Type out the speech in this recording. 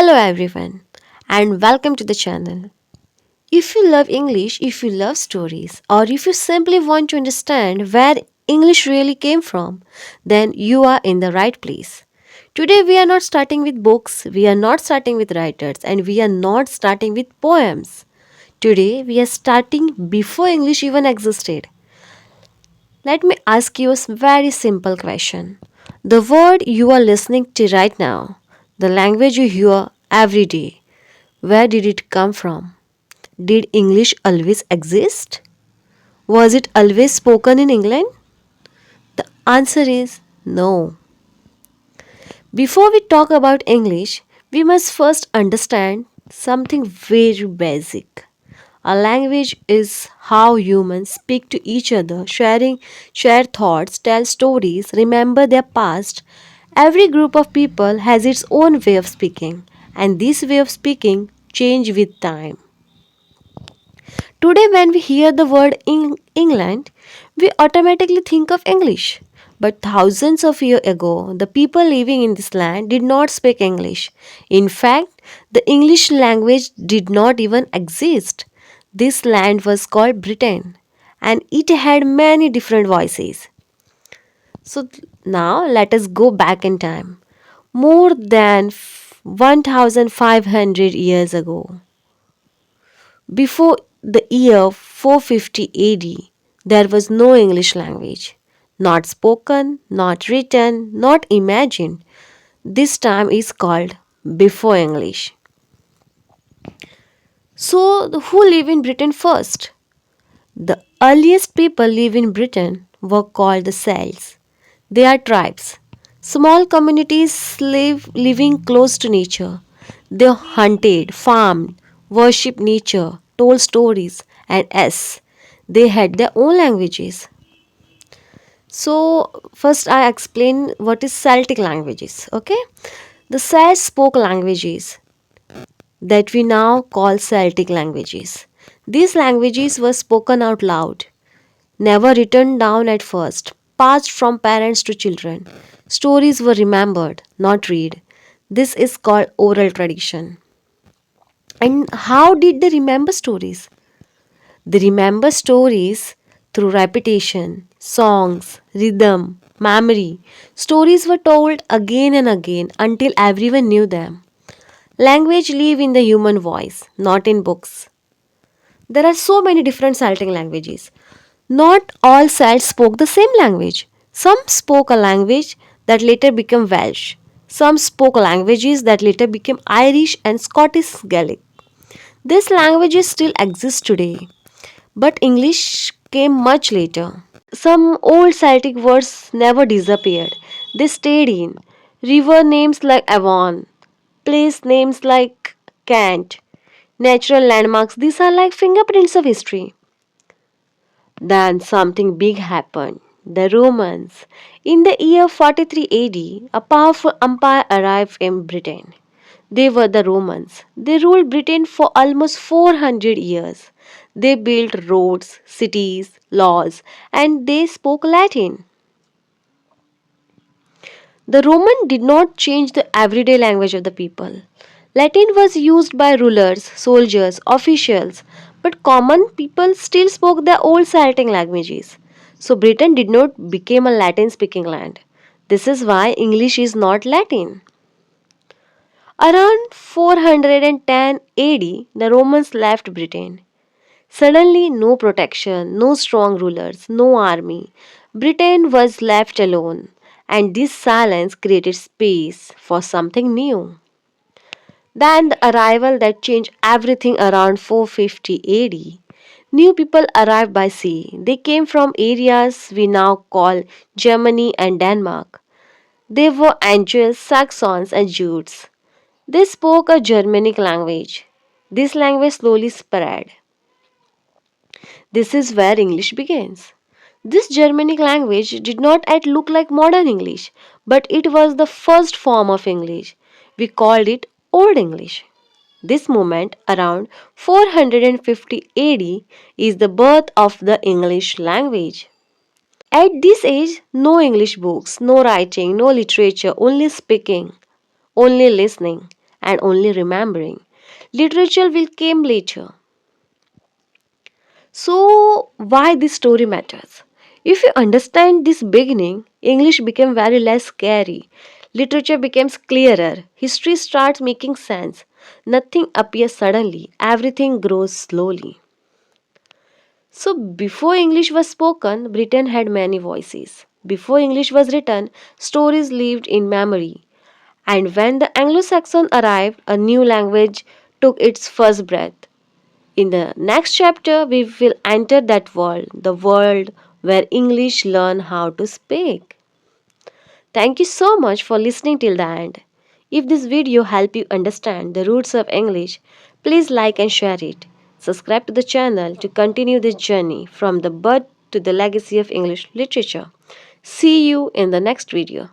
Hello everyone and welcome to the channel. If you love English, if you love stories, or if you simply want to understand where English really came from, then you are in the right place. Today we are not starting with books, we are not starting with writers, and we are not starting with poems. Today we are starting before English even existed. Let me ask you a very simple question. The word you are listening to right now, the language you hear every day, where did it come from? Did English always exist? Was it always spoken in England? The answer is no. Before we talk about English, we must first understand something very basic. A language is how humans speak to each other, share thoughts, tell stories, remember their past. Every group of people has its own way of speaking, and this way of speaking change with time. Today, when we hear the word England, we automatically think of English. But thousands of years ago, the people living in this land did not speak English. In fact, the English language did not even exist. This land was called Britain and it had many different voices. So now let us go back in time. More than 1500 years ago. Before the year 450 AD, there was no English language. Not spoken, not written, not imagined. This time is called before English. So, who live in Britain first? The earliest people live in Britain were called the Celts. They are tribes. Small communities living close to nature. They hunted, farmed, worshipped nature, told stories, and yes, they had their own languages. So first I explain what is Celtic languages. Okay, the Celts spoke languages that we now call Celtic languages. These languages were spoken out loud, never written down at first, passed from parents to children. Stories were remembered, not read. This is called oral tradition. And how did they remember stories? They remember stories through repetition, songs, rhythm, memory. Stories were told again and again until everyone knew them. Language live in the human voice, not in books. There are so many different Celtic languages. Not all Celts spoke the same language. Some spoke a language that later became Welsh. Some spoke languages that later became Irish and Scottish Gaelic. These languages still exist today, but English came much later. Some old Celtic words never disappeared, they stayed in. River names like Avon, place names like Kent, natural landmarks, these are like fingerprints of history. Then something big happened. The Romans. In the year 43 AD, a powerful empire arrived in Britain. They were the Romans. They ruled Britain for almost 400 years. They built roads, cities, laws, and they spoke Latin. The Roman did not change the everyday language of the people. Latin was used by rulers, soldiers, officials, but common people still spoke their old Celtic languages. So Britain did not become a Latin speaking land. This is why English is not Latin. Around 410 AD, the Romans left Britain. Suddenly, no protection, no strong rulers, no army. Britain was left alone, and this silence created space for something new. Then the arrival that changed everything around 450 AD. New people arrived by sea. They came from areas we now call Germany and Denmark. They were Angles, Saxons, and Jutes. They spoke a Germanic language. This language slowly spread. This is where English begins. This Germanic language did not yet look like modern English, but it was the first form of English. We called it Old English. This moment, around 450 AD, is the birth of the English language. At this age, no English books, no writing, no literature, only speaking, only listening. and only remembering. Literature will come later. So, why this story matters? If you understand this beginning, English became very less scary. Literature becomes clearer. History starts making sense. Nothing appears suddenly. Everything grows slowly. So, before English was spoken, Britain had many voices. Before English was written, stories lived in memory. And when the Anglo Saxon arrived, a new language took its first breath. In the next chapter, we will enter that world, the world where English learn how to speak. Thank you so much for listening till the end. If this video helped you understand the roots of English, please like and share it. Subscribe to the channel to continue this journey from the birth to the legacy of English literature. See you in the next video.